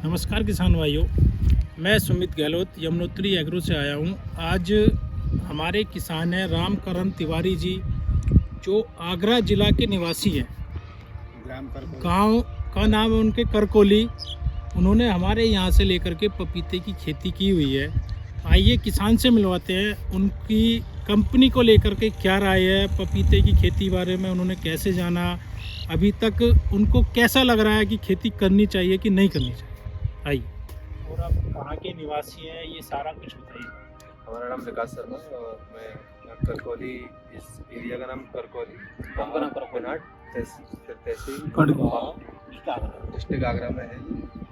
नमस्कार किसान भाइयों, मैं सुमित गहलोत यमुनोत्री एग्रो से आया हूँ। आज हमारे किसान हैं रामकरण तिवारी जी, जो आगरा ज़िला के निवासी हैं। गांव का नाम है उनके करकोली। उन्होंने हमारे यहाँ से लेकर के पपीते की खेती की हुई है। आइए किसान से मिलवाते हैं, उनकी कंपनी को लेकर के क्या राय है, पपीते की खेती बारे में उन्होंने कैसे जाना, अभी तक उनको कैसा लग रहा है कि खेती करनी चाहिए कि नहीं करनी चाहिए। आइए। और आप कहाँ के निवासी हैं, ये सारा कुछ बताइए। हमारा नाम विकास शर्मा है और मैं करकोली, इस एरिया का नाम करकोली, तहसील डिस्ट्रिक्ट आगरा में है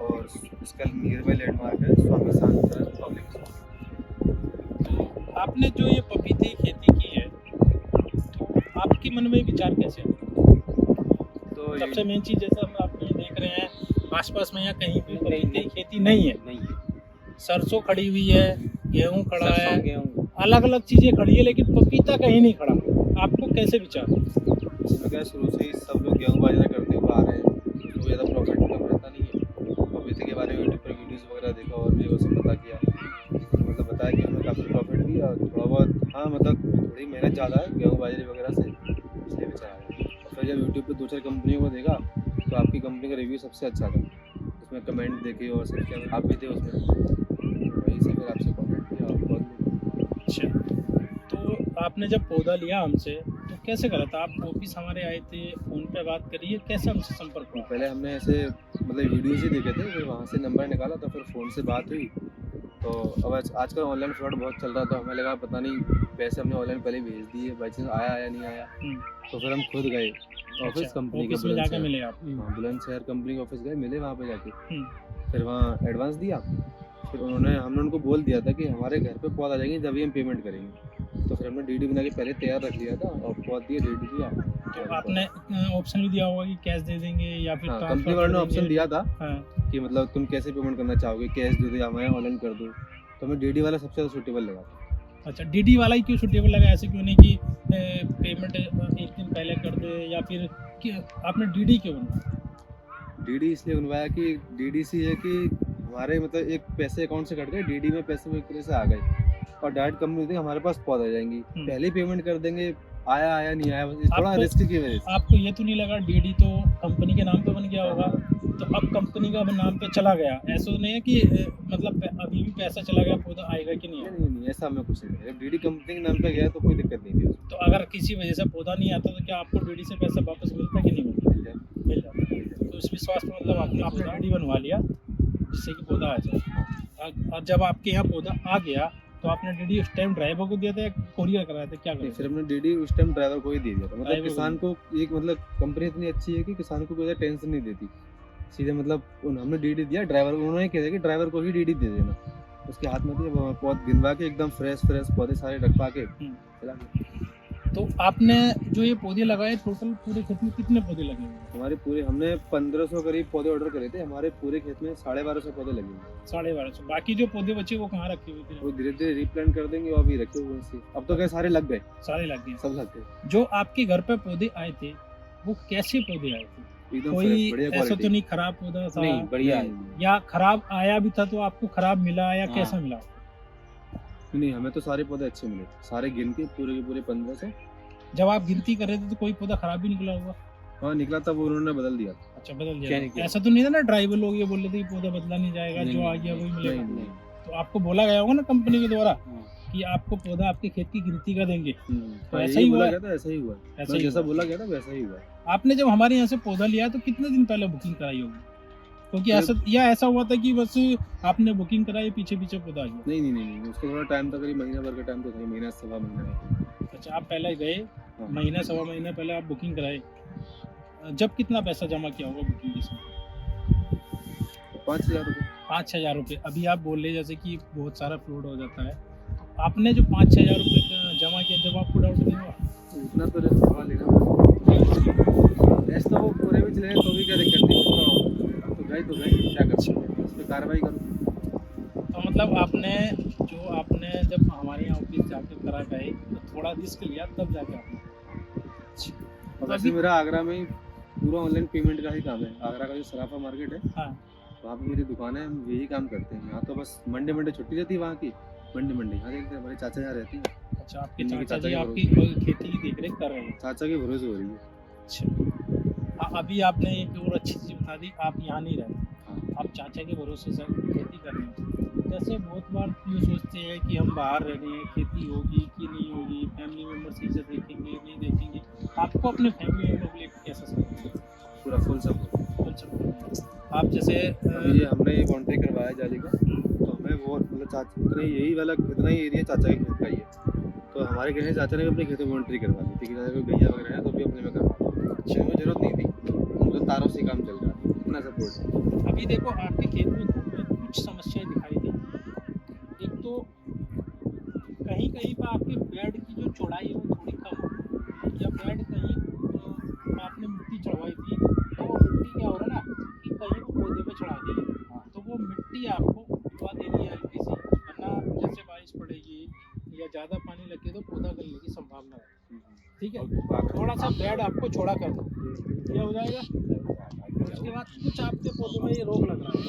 और इसका नियर बाई लैंडमार्क है स्वामी शांत पब्लिक स्कूल। आपने जो ये पपीते की खेती की है, तो आपके मन में विचार कैसे है? तो सबसे मेन चीज़ जैसे हम आप देख रहे हैं आसपास में या कहीं भी पपीते की खेती नहीं है। सरसों खड़ी हुई है, गेहूँ खड़ा है, अलग अलग चीज़ें खड़ी है, लेकिन पपीता कहीं नहीं खड़ा। आपको कैसे विचार? इसमें क्या शुरू से ही सब लोग गेहूँ बाजरा करते हुए आ रहे हैं, तो ज़्यादा प्रॉफिट कम रहता नहीं है। पपीते के बारे में यूट्यूब पर वीडियोज़ वगैरह देखा और भी वो सब पता किया, मतलब बताया कि हमें काफ़ी प्रॉफिट भी और थोड़ा बहुत, हाँ मतलब थोड़ी मेहनत ज़्यादा है गेहूँ बाजरे वगैरह से, इसलिए विचार आया। और फिर जब यूट्यूब पर 2-4 कंपनियों को देखा तो आपकी कंपनी का रिव्यू सबसे अच्छा था, उसमें कमेंट देखे और सब क्या आप भी थे उसमें, वहीं से फिर आपसे कॉन्टेक्ट किया और कॉल लिया। अच्छा, तो आपने जब पौधा लिया हमसे तो कैसे करा था? आप ऑफिस हमारे आए थे, फ़ोन पे बात करिए, कैसे हमसे संपर्क हुआ? पहले हमने ऐसे मतलब वीडियोज़ ही देखे थे, फिर वहाँ से नंबर निकाला तो फिर फ़ोन से बात हुई। तो अब आजकल ऑनलाइन फ्रॉड बहुत चल रहा था, हमें लगा पता नहीं पैसे हमने ऑनलाइन पहले भेज दिए, बाई चांस आया या नहीं आया। तो फिर हम खुद गए ऑफिस कंपनी के, ऑफिस में जाके मिले आप? हाँ बुलंदशहर कंपनी के ऑफिस गए, मिले वहाँ पे जाके। फिर वहाँ एडवांस दिया, फिर हमने उनको बोल दिया था कि हमारे घर पे पौधा आ जाएंगे जब ही हम पेमेंट करेंगे। तो फिर हमने डीडी बना के पहले तैयार रख लिया था और पौध दिया, डीडी दिया। तो आपने ऑप्शन भी दिया होगा कि कैश दे देंगे या फिर हाँ, कंपनी वालों ने ऑप्शन दिया था। हाँ। कि मतलब तुम कैसे पेमेंट करना चाहोगे, कैश दे दो या मैं ऑनलाइन कर दूँ, तो हमें डीडी वाला सबसे ज़्यादा सूटेबल लगा। अच्छा, डीडी वाला ही क्यों सूटेबल लगा? ऐसे क्यों नहीं कि पेमेंट एक दिन पहले कर दे, या फिर कि आपने डीडी क्यों बनवाया? डीडी इसलिए बनवाया कि डीडी से है कि हमारे मतलब एक पैसे अकाउंट से कट गए, डीडी में पैसे एक तरह से आ गए और डायरेक्ट कंपनी होती है हमारे पास पौध आ जाएंगी, पहले पेमेंट कर देंगे, आया नहीं आया, थोड़ा रिस्क की वजह से। आपको ये तो नहीं लगा डीडी तो कंपनी के नाम पे बन गया होगा, तो अब कंपनी का नाम पे चला गया, ऐसा नहीं है कि मतलब अभी भी पैसा चला गया, पौधा आएगा कि नहीं? नहीं ऐसा हमें कुछ नहीं, जब डीडी कंपनी के नाम पे गया तो कोई दिक्कत नहीं थी। तो अगर किसी वजह से पौधा नहीं आता तो क्या आपको डीडी से पैसा वापस मिलता कि नहीं मिलता? मिल जाता। तो इस विश्वास में मतलब आपने डीडी बनवा लिया जिससे कि पौधा आ जाए। और जब आपके यहाँ पौधा आ गया तो आपने डीडी उस टाइम ड्राइवर को दिया था या कोरियर कराया था, क्या करें? फिर हमने डीडी उस टाइम ड्राइवर को ही दे दिया था। मतलब किसान को एक मतलब कंपनी इतनी अच्छी है कि किसान को कोई टेंशन नहीं देती, सीधे मतलब हमने डीडी दिया ड्राइवर को, उन्होंने कहा कि ड्राइवर को ही डीडी दे देना, उसके हाथ में दिया, पौध गिनवा के एकदम फ्रेश पौधे सारे रखवा के चला गया। तो आपने जो ये पौधे लगाए टोटल पूरे खेत में कितने पौधे लगे हुए? हमारे पूरे हमने 1500 करीब पौधे ऑर्डर करे थे, हमारे पूरे खेत में 1250 पौधे लगे हुए। 1250। बाकी जो पौधे बचे वो कहाँ रखे हुए थे? वो धीरे धीरे रिप्लांट कर देंगे और भी रखे हुए हैं। अब तो क्या सारे लग गए, सारे लग गए, सब लग गए। जो आपके घर पे पौधे आए थे वो कैसे पौधे आए थे? कोई ऐसा तो नहीं खराब पौधा था? नहीं, बढ़िया है। या खराब आया भी था तो आपको खराब मिला या कैसा मिला? नहीं, हमें तो सारे पौधे अच्छे मिले, सारे गिन के पूरे 1500। जब आप गिनती कर रहे थे तो कोई पौधा खराब भी निकला होगा? हाँ निकला था, वो उन्होंने बदल दिया। अच्छा, बदल दिया। ऐसा तो नहीं था ना ड्राइवर लोग ये बोल रहे थे कि पौधा बदला नहीं जाएगा, जो आ गया वही मिलेगा? नहीं। तो आपको बोला गया होगा ना कंपनी के द्वारा कि आपको पौधा आपके खेत की गिनती का देंगे, तो ऐसा ही हुआ? ऐसा ही हुआ, जैसा बोला गया था वैसा ही हुआ। आपने जब हमारे यहाँ से पौधा लिया तो कितने दिन पहले बुकिंग कराई होगी? क्योंकि ऐसा हुआ था कि बस आपने बुकिंग कराई, पीछे पौधा आ गया? नहीं, उसको थोड़ा टाइम था, करीब महीना भर का टाइम तो था, महीना सवा महीना। अच्छा, आप पहले गए, महीना सवा महीना पहले आप बुकिंग कराए। जब कितना पैसा जमा किया होगा बुकिंग के समय? 5000 रुपये। 5000 रुपये। अभी आप बोल रहे जैसे कि बहुत सारा फ्रॉड हो जाता है, तो आपने जो 5-6 हज़ार रुपये जमा किया, जब आपको डाउट नहीं हुआ? इतना तो रिस्क लेना, ऐसा वो पूरे भी चले तो भी क्या दिक्कत नहीं, तो गए क्या कर सकते हैं, उस पर कार्रवाई करो। तो मतलब आपने जब हमारे यहाँ ऑफिस जाके करा गए तो थोड़ा रिस्क लिया तब जाके आपने? वैसे मेरा आगरा में पूरा ऑनलाइन पेमेंट का ही काम है, आगरा का जो सराफा मार्केट है, हाँ, वहाँ पे मेरी दुकान है, हम यही काम करते हैं। यहाँ तो बस मंडे मंडे छुट्टी रहती है वहाँ की, मंडे यहाँ देखते हैं, हमारे चाचा यहाँ रहते हैं। अच्छा, आपके इन्हीं के चाचा जी के आपकी भरोसे, खेती की देखरेख कर रहे हैं। चाचा के भरोसे हो रही है। अच्छा, अभी आपने एक और अच्छी चीज़ बता दी, आप यहाँ नहीं रहते, हाँ। आप चाचा के भरोसे से खेती कर रहे हैं। जैसे बहुत बार यूँ सोचते हैं कि हम बाहर रह रहे हैं, खेती होगी कि नहीं होगी, फैमिली मेम्बर सही से देखेंगे नहीं देखेंगे। आपको अपने फैमिली मेम्बर को लेकर कैसा सपोर्ट है? पूरा फुल सपोर्ट। Full support. आप जैसे अभी ये हमने ये बाउंड्री करवाया जाली का, तो हमें वो मतलब चाचा उतना ही यही वाला इतना ही एरिया चाचा के खेत का ही है। तो हमारे कहने से चाचा ने भी अपने खेतों में बाउंड्री करवा दी थी कि चाचा को गैया वगैरह है तो भी अपने में करवा दी। अच्छा, हमें जरूरत नहीं थी, मतलब तारों से काम चल रहा है, इतना सपोर्ट है। अभी देखो आपके खेत में कुछ समस्याएं दिखाई दी। एक तो कहीं कहीं पर आपके बेड की जो चौड़ाई है वो थोड़ी कम है, या बेड कहीं आपने मिट्टी चढ़वाई थी तो वो मिट्टी क्या हो रहा है ना कि कहीं वो पौधे पे चढ़ा दी है, तो वो मिट्टी आपको उठवा देनी है हल्की सी, वरना जैसे बारिश पड़ेगी या ज़्यादा पानी लगे तो पौधा गलने की संभावना है। ठीक है, थोड़ा सा बेड आपको चौड़ा कर दो, ये हो जाएगा। उसके बाद कुछ आपके पौधों में ये रोग लग रहा है,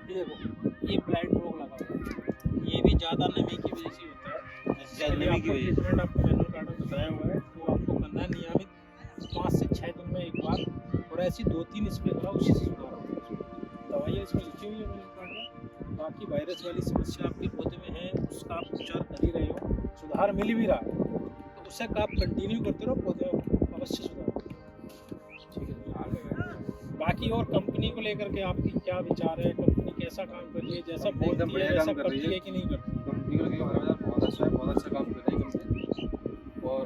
ये देखो ये ब्लाइट रोग लगा हुआ है, ये भी ज़्यादा नमी की वजह से होता है। ज़्यादा नमी की वजह से। ट्रीटमेंट आपको मैनुअल कार्ड में बताया हुआ है, तो आपको करना है नियमित 5 से 6 दिन में एक बार, और ऐसी 2-3 स्प्रे कराओ, उसी से सुधार होगा। दवाइयाँ इसमें लिखी हुई है मैनुअल कार्ड में। बाकी वायरस वाली समस्या आपके पौधे में है, उसका आप उपचार कर ही रहे हो, सुधार मिल भी रहा है, तो उससे आप कंटिन्यू करते रहो, पौधे अवश्य सुधार होगा। ठीक है, बाकी और कंपनी को लेकर के आपकी क्या विचार है? कंपनी कैसा काम कर रही है, जैसा कंपनी एकदम बोलती है बढ़िया वैसा काम कर रही करती है। है कि नहीं करती? कंपनी का लगे हमारा बाजार बहुत अच्छा है, बहुत अच्छा काम कर रही है कंपनी।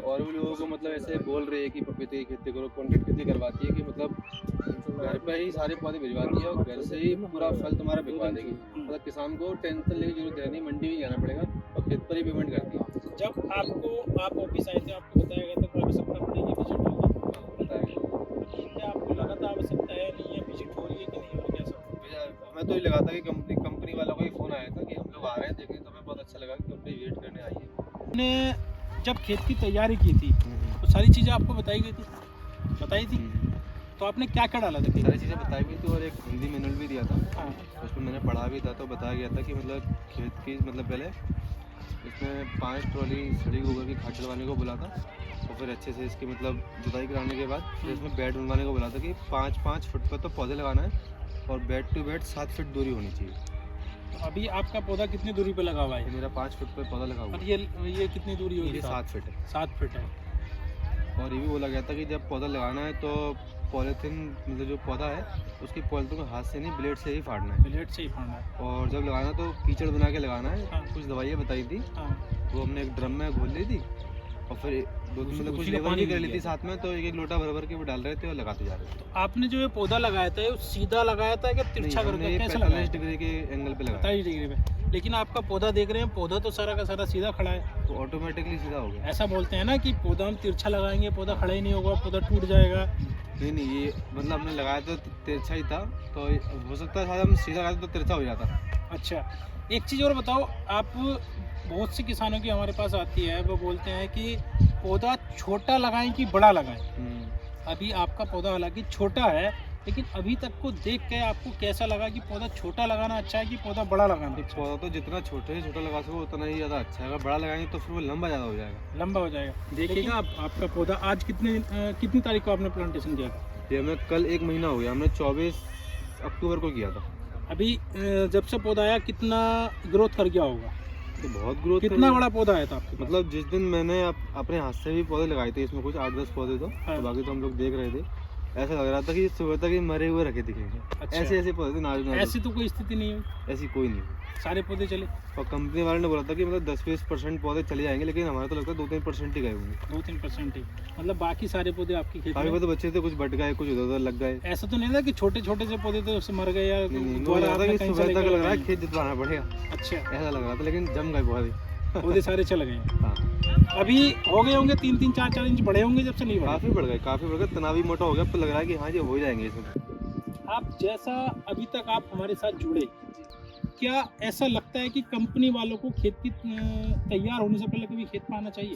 और भी लोगों को मतलब ऐसे बोल रहे हैं कि पपीते की खेती करो, कॉन्ट्रैक्ट खेती करवाती है कि मतलब घर पे ही सारे पौधे भिजवाती है और घर से ही पूरा फल तुम्हारा भिजवा देगी। मतलब किसान को टेंशन लेने की जरूरत है नहीं, मंडी में जाना पड़ेगा और खेत पर ही पेमेंट करती है। जब आप ऑफिस आए थे, आपको बताया गया था कि आवश्यकता पड़ेगी विजिट होगी, बताया क्या आपको लगा था आवश्यकता है नहीं है, विजिट हो रही है कि नहीं हो रही, कैसा? हमें तो ये लगा था कि कंपनी वालों का ही फोन आया था कि हम लोग आ रहे हैं देखने, तो हमें बहुत अच्छा लगा कि कंपनी वेट करने आई है। आपने जब खेत की तैयारी की थी तो सारी चीज़ें आपको बताई गई थी, बताई थी, तो आपने क्या क्या डाला था खेत में? सारी चीज़ें बताई हुई थी और एक हिंदी मैनुअल भी दिया था, हाँ, उसमें मैंने पढ़ा भी था। तो बताया गया था कि मतलब खेत की मतलब पहले इसमें 5 ट्रॉली सड़ी गोबर की खाद डलवाने को बोला था, और फिर अच्छे से इसकी मतलब जुताई कराने के बाद फिर इसमें बेड बनवाने को बोला था कि 5-5 फुट पर तो पौधे लगाना है और बेड टू बेड 7 फीट दूरी होनी चाहिए। तो अभी आपका पौधा कितनी दूरी पे लगा हुआ ये है? मेरा 5 फुट पर पौधा लगा हुआ और है। ये कितनी दूरी होगी? ये 7 फीट है। 7 फीट है। और ये भी बोला गया था कि जब पौधा लगाना है तो पॉलीथीन मतलब जो पौधा है उसकी पॉलीथीन को हाथ से नहीं ब्लेड से ही फाड़ना है, ब्लेड से ही फाड़ना है। और जब लगाना तो कीचड़ बना के लगाना है। हाँ। कुछ दवाइयाँ बताई थी, हाँ, वो हमने एक ड्रम में घोल ली थी और फिर 2-3 मतलब कुछ उसी का लेबर पानी भी कर ली दिया थी था। साथ में, तो एक लोटा भर भर के वो डाल रहे थे और लगाते जा रहे थे। आपने जो ये पौधा लगाया था ये सीधा लगाया था कि तिरछा नहीं, करके हमने ये कैसे लगाया? 45 डिग्री के एंगल पे लगाया, 45 डिग्री पे। लेकिन आपका पौधा देख रहे हैं, पौधा तो सारा का सारा सीधा खड़ा है। तो ऑटोमेटिकली सीधा हो गया। ऐसा बोलते हैं ना कि पौधा हम तिरछा लगाएंगे पौधा खड़ा ही नहीं होगा, पौधा टूट जाएगा। नहीं, ये मतलब हमने लगाया तो तिरछा ही था, तो हो सकता है शायद हम सीधा लगाते तो तिरछा हो जाता। अच्छा, एक चीज़ और बताओ, आप बहुत से किसानों की हमारे पास आती है, वो बोलते हैं कि पौधा छोटा लगाएं कि बड़ा लगाएं। अभी आपका पौधा हालांकि छोटा है, लेकिन अभी तक को देख के आपको कैसा लगा कि पौधा छोटा लगाना अच्छा है कि पौधा बड़ा लगाना अच्छा है? पौधा तो जितना छोटे से छोटा लगा सको उतना ही ज़्यादा अच्छा है, अगर बड़ा लगाएंगे तो फिर वो लंबा ज़्यादा हो जाएगा। लंबा हो जाएगा। देखिएगा आपका पौधा आज कितनी तारीख को आपने प्लांटेशन किया था? ये हमें कल 1 महीना हो गया, हमने 24 अक्टूबर को किया था। अभी जब से पौधा आया कितना ग्रोथ कर गया होगा? तो बहुत ग्रोथ, कितना बड़ा पौधा आया था आपके पास? मतलब जिस दिन मैंने अपने हाथ से भी पौधे लगाए थे, इसमें कुछ 8-10 पौधे तो हाँ। बाकी तो हम लोग देख रहे थे, ऐसा लग रहा था कि सुबह तक ही मरे हुए रखे दिखेंगे। अच्छा। ऐसे पौधे थे नाजुक, ऐसी तो कोई स्थिति नहीं हुई, ऐसी कोई नहीं। सारे पौधे चले। और कंपनी वाले ने बोला था कि मतलब 10-20% पौधे चले जाएंगे, लेकिन हमारा तो लगता है 2-3% ही गए होंगे। 2-3% ही, मतलब बाकी सारे पौधे आपकी खेती काफी में? तो बच्चे थे, कुछ बट गए, कुछ उधर लग गए। ऐसा तो नहीं था कि छोटे छोटे से पौधे थे उससे मर गए या नहीं, वो दोबारा लग रहा था आपने कि कहीं से सुबह तक लेकर लग रहा है लगाए? खेत जितवाना पड़ेगा, अच्छा, ऐसा लग रहा था, लेकिन जम गए बहुत। पौधे सारे चल गए। हाँ, अभी हो गए होंगे 3-3, 4-4 इंच बड़े होंगे जब से नहीं बढ़े? काफी बढ़ गए, तना भी मोटा हो गया, अब तो लग रहा है कि हाँ ये हो जाएंगे इसमें। आप जैसा अभी तक आप हमारे साथ जुड़े, क्या ऐसा लगता है कि कंपनी वालों को खेत की तैयार होने से पहले कभी खेत में आना चाहिए?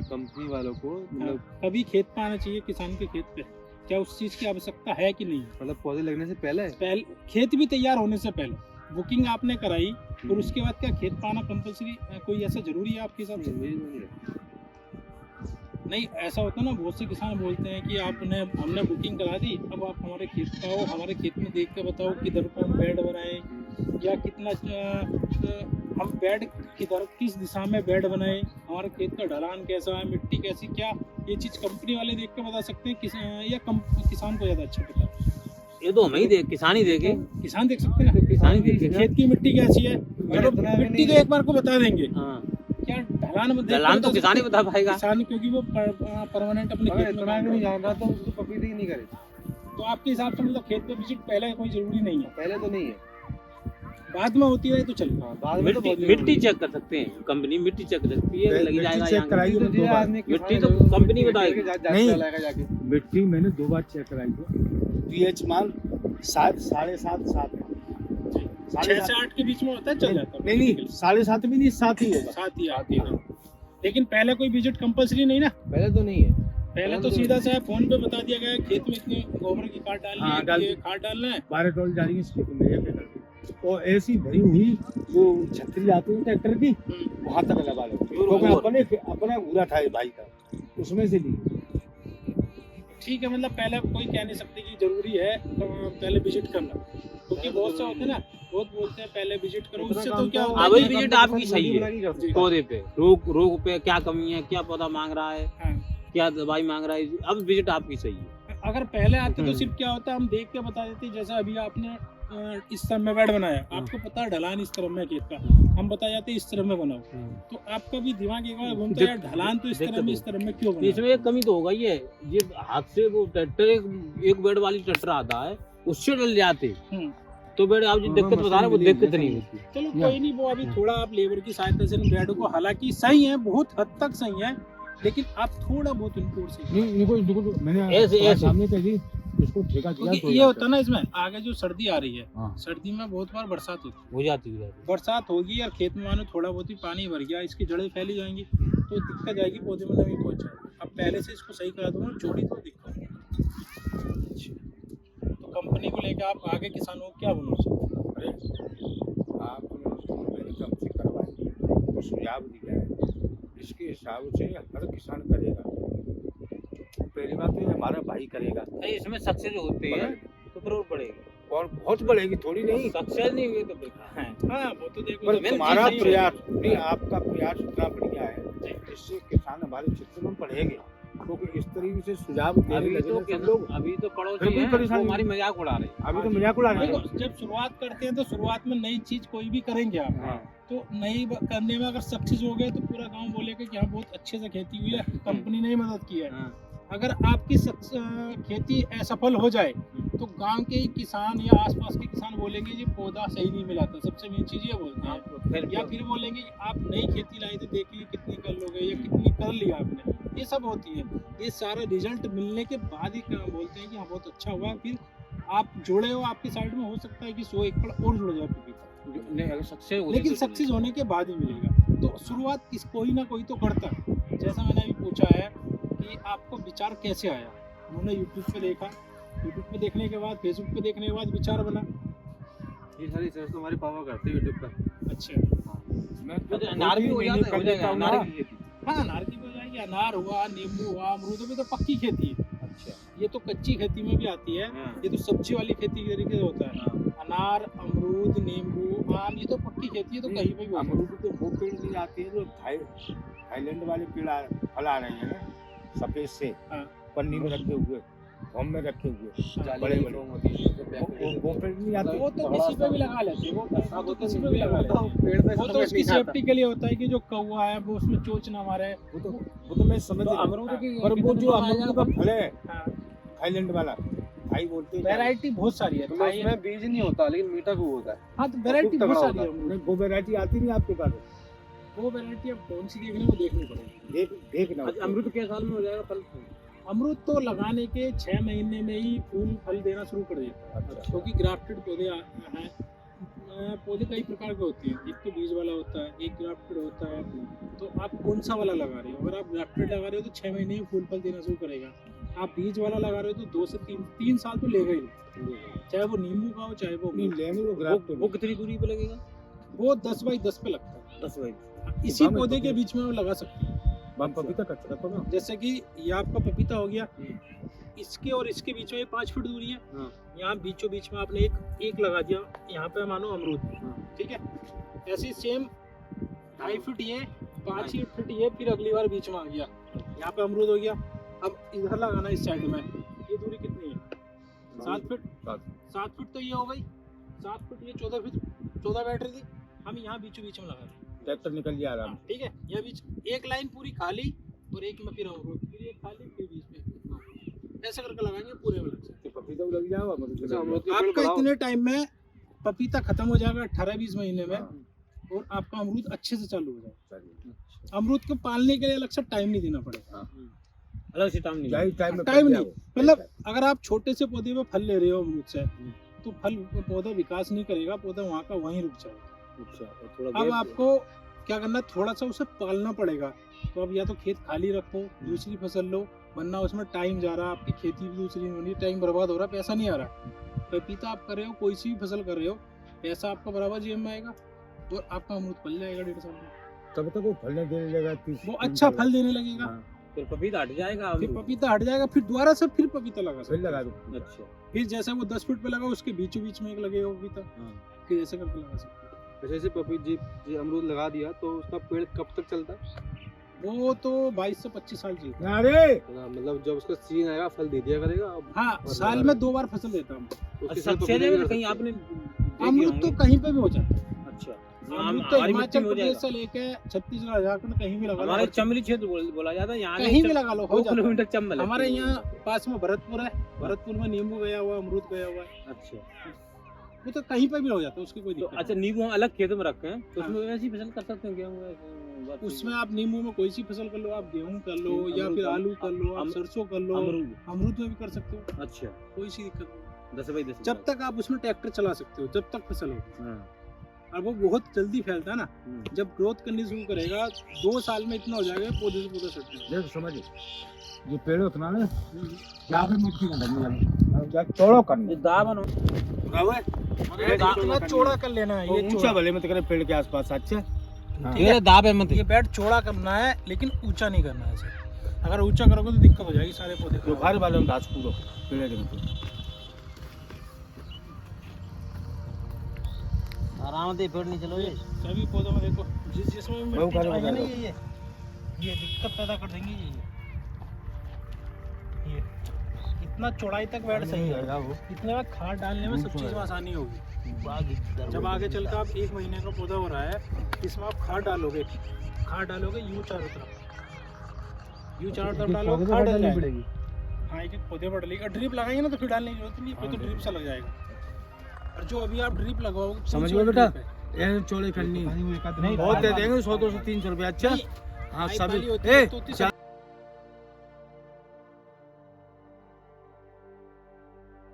कंपनी वालों को मतलब कभी खेत पे आना चाहिए किसान के खेत पे, क्या उस चीज की आवश्यकता है कि नहीं? मतलब पौधे लगने से पहले पहले खेत भी तैयार होने से पहले बुकिंग आपने कराई और उसके बाद क्या खेत पे आना कंपलसरी कोई ऐसा जरूरी है आपके हिसाब से? नहीं, ऐसा होता है ना, बहुत से किसान बोलते हैं कि हमने बुकिंग करा दी, अब आप हमारे खेत पे आओ, हमारे खेत में देख के बताओ किधर को हम बेड बनाए या कितना हम बेड किधर किस दिशा में बेड बनाए, हमारे खेत का ढलान कैसा है, मिट्टी कैसी, क्या ये चीज़ कंपनी वाले देख के बता सकते हैं या किसान को ज़्यादा अच्छा पता है? ये तो हम ही देख, किसान ही देखे, किसान देख सकते हैं ना, किसान ही देखे। खेत की मिट्टी कैसी है, चलो मिट्टी तो एक बार को बता देंगे, हाँ, क्या ढलान दलान तो किसान ही बता पाएगा। किसान, क्योंकि वो परमानेंट अपने खेत में काम नहीं करता जान रहा तो उसको पपीते ही नहीं करे। है। तो आपके हिसाब से मतलब खेत पे विजिट पहले कोई जरूरी नहीं है, पहले तो नहीं है, बाद में होती है तो चलेगा। हाँ, बाद में तो बहुत मिट्टी चेक कर सकते हैं, कंपनी मिट्टी चेक कर सकती है, लगी जाएगा चेक कराई यहाँ। है मैंने 2 बार। मिट्टी तो कंपनी बताएगी। जाके मिट्टी मैंने 2 बार चेक कराई थी। पीएच मान 7, 7.5, 7 6 से 8 के बीच में होता है, चल जाता है। नहीं 7.5 भी नहीं, 7 ही होगा। साथ ही आती है, लेकिन पहले कोई विजिट कंपलसरी नहीं ना, पहले तो नहीं है, पहले तो सीधा सा फोन पे बता दिया गया खेत में इतने गोबर की खाद डालनी हाँ, है, डाल ये खाद डालना है। 12 टोल जा रही है इस खेत में एक एकड़। और ऐसी भरी हुई वो छतरी आती है ट्रैक्टर की, वहां तक लगा लो, क्योंकि अपना पूरा था भाई का, उसमें से ली। ठीक है, मतलब पहले कोई कह नहीं सकते कि जरूरी है पहले विजिट करना, क्योंकि बहुत से होते हैं ना, बहुत बोलते हैं पहले विजिट करो, उससे तो क्या होता है अभी कि- विजिट आपकी सही है, पौधे पे रोग पे क्या कमी है, क्या पौधा मांग रहा है, हाँ। क्या दवाई मांग रहा है, अब विजिट आपकी सही है। अगर पहले आते तो सिर्फ क्या होता, हम देख के बता देते, जैसा अभी आपने इस तरह में बेड बनाया, आपको पता है ढलान इस तरह में खेत का, हम बता जाते इस तरह में बनाओ, तो आपका भी दिमाग एक बार घूमता है यार ढलान तो इस तरह में क्यों बना? इसमें एक कमी तो होगा ही है, ये हाथ से वो ट्रैक्टर एक बेड वाली ट्रैक्टर आता है, उससे डल जाते, तो बेड आप जो दिक्कत बता रहे हैं वो दिक्कत नहीं होती। चलो कोई नहीं, वो अभी थोड़ा आप लेबर की सहायता से बेड को, हालांकि सही है, बहुत हद तक सही है, लेकिन आप थोड़ा बहुत इनको से नहीं मैंने ऐसे सामने कह दी उसको ठेका दिया। क्योंकि ये होता है ना, इसमें आगे जो सर्दी आ रही है, हाँ। सर्दी में बहुत बार बरसात होती है, हो जाती है। बरसात होगी और खेत में मानो थोड़ा बहुत ही पानी भर गया, इसकी जड़ें फैली जाएंगी तो दिक्कत आएगी, पौधे में नमी पहुंच जाएगी। अब पहले से इसको सही करा दूंगा, जोड़ी तो दिक्कत नहीं। तो कंपनी को लेकर आप आगे किसानों को क्या बोलना चाहते हैं? आपने मेरी कंपनी करवाई तो सुझाव दिया है, इसके हिसाब से हर किसान करेगा। पहली बात तो ये हमारा भाई करेगा, इसमें सक्सेस होते हैं तो जरूर बढ़ेगी, और बहुत बढ़ेगी, थोड़ी नहीं। सक्सेस नहीं हुए तो बेकार। हाँ, वो तो देखो, पर जब तुम्हारा चीज़ प्रयास नहीं, आपका प्रयास इतना बढ़िया है, इससे किसान हमारे क्षेत्र में बढ़ेंगे, क्योंकि इस तरीके से सुझाव देने अभी लगे तो ना सब लोग। अभी तो फिर पड़ोसी कोई हैं, परेशानी वो हमारी मजाक उड़ा रहे हैं। अभी तो मजाक उड़ा रहे देखो, हैं। जब शुरुआत करते हैं तो शुरुआत में नई चीज कोई भी करेंगे आप, हाँ। तो नई करने में अगर सक्सेस हो गए तो पूरा गांव बोलेगा कि हाँ बहुत अच्छे से खेती हुई है, कंपनी ने ही मदद की है। हाँ। अगर आपकी खेती असफल हो जाए तो गांव के ही किसान या आसपास के किसान बोलेंगे ये पौधा सही नहीं मिला था, सबसे मेन चीज ये बोलते हैं, या फिर बोलेंगे कि आप नई खेती लाई थी, देखिए कितनी कर लोगे या कितनी कर लिया आपने, ये सब होती है। ये सारा रिजल्ट मिलने के बाद ही बोलते हैं कि हाँ बहुत अच्छा हुआ, फिर आप जुड़े हो, आपकी साइड में हो सकता है कि 100 एकड़ और जुड़ जाए पपीता, नहीं, अगर सक्सेस होती लेकिन तो सक्सेस होने के बाद ही मिलेगा। तो शुरुआत कोई ना कोई तो करता है। जैसा मैंने अभी पूछा है कि आपको विचार कैसे आया, उन्होंने यूट्यूब पे देखा, यूट्यूब पे देखने के बाद, फेसबुक पे देखने के बाद विचार बना। ये सारी सर्च तो हमारे पापा करते हैं यूट्यूब पर। अच्छा, मैं तो अनार भी हो जाता है, हो जाएगा अनार की खेती। हाँ अनार की भी हो जाएगी, अनार हुआ, नींबू हुआ, अमरूद भी तो पक्की खेती है। अच्छा, ये तो कच्ची खेती में भी आती है, ये तो सब्जी वाली खेती के तरीके से होता है। अनार, अमरूद, नींबू, आम, ये तो पक्की खेती है, तो कहीं पे भी होता है। अमरूद तो वो पेड़ नहीं आते हैं जो थाईलैंड वाले पेड़ फल आ रहे हैं ना, सफेद से हाँ। पन्नी में रखे हुए, घोम में रखे हुए, हाँ, बड़े बड़े होती है उसको पैक करके वो पेड़ नहीं आते। वो तो किसी पे भी लगा लेते हैं, वो तो किसी पे भी लगा लेते हैं। पेड़ पे वो तो उसकी सेफ्टी के लिए होता है कि जो कौवा है वो उसमें चोच ना मारे। वो तो मैं समझ रहा हूँ, अमरूद की पर वो जो अमरूद का फल है हाँ, थाईलैंड वाला, थाई बोलते हैं, वैरायटी बहुत सारी है। मतलब उसमें बीज नहीं होता लेकिन मीठा खूब होता है। हाँ, तो वैरायटी तगड़ा बहुत सारी है होता अमरूद। नहीं, वो वैरायटी आती नहीं आपके पास, वो वैरायटी अब कौन सी देखनी, वो देखनी पड़ेगी। देखना अच्छा, अमरूद के साल में हो जाएगा फल? अमरूद तो लगाने के 6 महीने में ही फूल फल देना शुरू कर देता है, अच्छा। क्योंकि ग्राफ्टेड पौधे हैं। पौधे कई प्रकार के होते हैं, एक तो बीज वाला होता है, एक ग्राफ्टेड होता है, तो आप कौन सा वाला लगा रहे हो? अगर आप ग्राफ्टेड लगा रहे हो तो 6 महीने में फूल फल देना शुरू करेगा। आप बीज वाला लगा रहे हो तो 2 से 3 साल तो लेगा ही, चाहे वो नींबू का हो चाहे वो नहीं लेंगे वो ग्राफ्ट वो कितनी दूरी पे लगेगा? वो 10 बाई 10 पे लगता है। 10 बाई इसी बाम पौधे में के बीच में वो लगा सकते हैं। बम पपीता कट सकता ना। जैसे कि ये आपका पपीता हो गया, इसके और इसके बीच में 5 फीट दूरी है। हाँ। यहाँ बीचों बीच में आपने एक लगा दिया, यहाँ पे मानो अमरूद, ठीक है। ऐसे सेम 2.5 फीट ये, 5 फीट ये, फिर अगली बार बीच में आ गया, यहाँ पे अमरूद हो गया। अब इधर लगाना इस साइड में, ये दूरी कितनी है? 7 फीट। 7 फीट तो ये हो गई, 7 फीट ये 14 फीट, 14 बैठ रही थी। हम यहाँ बीचों बीच में लगा दें, ट्रैक्टर निकल गया आराम। ठीक है। यह बीच एक लाइन पूरी खाली और एक में फिर अमरूद, फिर एक खाली फिर बीच में, ऐसा करके लगाएंगे पूरे में लग जाए। तो पपीता लग जाएगा मतलब अमरूद आपका इतने टाइम में पपीता खत्म हो जाएगा 18-20 महीने में, और आपका अमरूद अच्छे से चालू हो जाएगा। अमरूद को पालने के लिए अलग से टाइम नहीं देना पड़ेगा। अलग से टाइम नहीं टाइम में टाइम नहीं, मतलब अगर आप छोटे से पौधे में फल ले रहे हो अमरूद से, तो फल पौधा विकास नहीं करेगा, पौधा वहाँ का वहीं रुक जाएगा। अच्छा, और थोड़ा अब gap- आपको क्या करना, थोड़ा सा उसे पालना पड़ेगा। तो अब या तो खेत खाली रखो, दूसरी फसल लो, वरना उसमें टाइम जा रहा, आपकी खेती भी दूसरी नहीं होनी, टाइम बर्बाद हो रहा, पैसा नहीं आ रहा। पपीता आप कर रहे हो, कोई सी भी फसल कर रहे हो, पैसा आपका बराबर जेब में आएगा और आपका अमरूद फल जाएगा 1.5 साल में। तब तक वो फलने देने लगेगा, वो अच्छा फल देने लगेगा, फिर पपीता हट जाएगा। फिर पपीता हट जाएगा, फिर दोबारा से फिर पपीता लगा फिर सकते लगा हो। दो। अच्छा, फिर जैसे वो 10 फीट पे लगा, उसके बीचों बीच में एक लगेगा पपीता, फिर ऐसे करके लगा सकते हो। जैसे पपीता अमरूद लगा दिया तो उसका पेड़ कब तक चलता है? वो तो 22 से 25 साल जीता। अरे मतलब जब उसका सीजन आएगा फल दे दिया करेगा। अब हाँ, साल में 2 बार फसल देता हूँ। उसके साथ सबसे पपीता भी कर कहीं सकते आपने हैं। अमरूद तो कहीं पे भी हो जाता है। अच्छा, अमरूद तो हमारी मिट्टी हिमाचल में हो प्रदेश जाएगा। से लेके छत्तीसगढ़ झारखंड कहीं भी लगा हमारे लो, चमली क्षेत्र बोला जाता है, यहाँ कहीं भी लगा लो, हो 2 जाता है। किलोमीटर चंबल है। हमारे यहाँ पास में भरतपुर है, भरतपुर में नींबू गया हुआ, अमरूद गया हुआ है, अच्छा, वो तो कहीं पे भी हो जाता है, उसकी कोई तो दिक्कत अच्छा, नींबू हम अलग खेत में रखे हैं तो उसमें वैसी फसल कर सकते हैं? गेहूं नहीं। उसमें आप नींबू में कोई सी फसल कर लो, आप गेहूं कर लो या फिर आलू कर लो, आप सरसों कर लो, अमरूद। अमरूद में भी कर सकते हो, अच्छा, कोई सी दिक्कत नहीं। 10 बाई 10 जब तक आप उसमें ट्रैक्टर चला सकते हो, जब तक फसल हो। हाँ। और वो बहुत जल्दी फैलता है ना, जब ग्रोथ करनी शुरू करेगा 2 साल में इतना हो जाएगा, पौधे से पौधा सट जाएगा। देख समझ, ये पेड़ उतना ना यहाँ पे मिट्टी का लगने लगा, तोड़ो करने ये दाबन हो इतना चौड़ा कर लेना है, ये ऊंचा भले मत करे पेड़ के आसपास। अच्छा ठीक है, दाब है मत। ये बेड चौड़ा करना है, लेकिन ऊंचा नहीं करना है इसे। अगर ऊंचा करोगे तो दिक्कत हो जाएगी, सारे पौधे जो घर वाले घास पूरो पेड़ के नीचे आराम से पेड़ नहीं चलो ये। सभी पौधों में देखो, जिसमें भी बहु मिट्टी खाली आई है ना, बता ये दिक्कत पैदा कर देंगे। ये इतना चौड़ाई तक बेड सही है, इतने में खाद डालने में सब चीज़ में आसानी होगी। जब आगे चल कर आप 1 महीने का पौधा हो रहा है, इसमें आप खाद डालोगे यूं चारों तरफ डालोगे, खाद डालनी पड़ेगी। हाँ, एक पौधे बढ़ लेगा, ड्रिप लगाएंगे ना तो फिर डालने की जरूरत नहीं, फिर तो ड्रिप से लग जाएगा। और जो अभी आप ड्रिप लगाओगे, समझ गए बेटा, ये चौड़े करनी नहीं बहुत दे देंगे 100-200-300 रुपया। अच्छा हाँ पाइप सभी वाली होती है, तो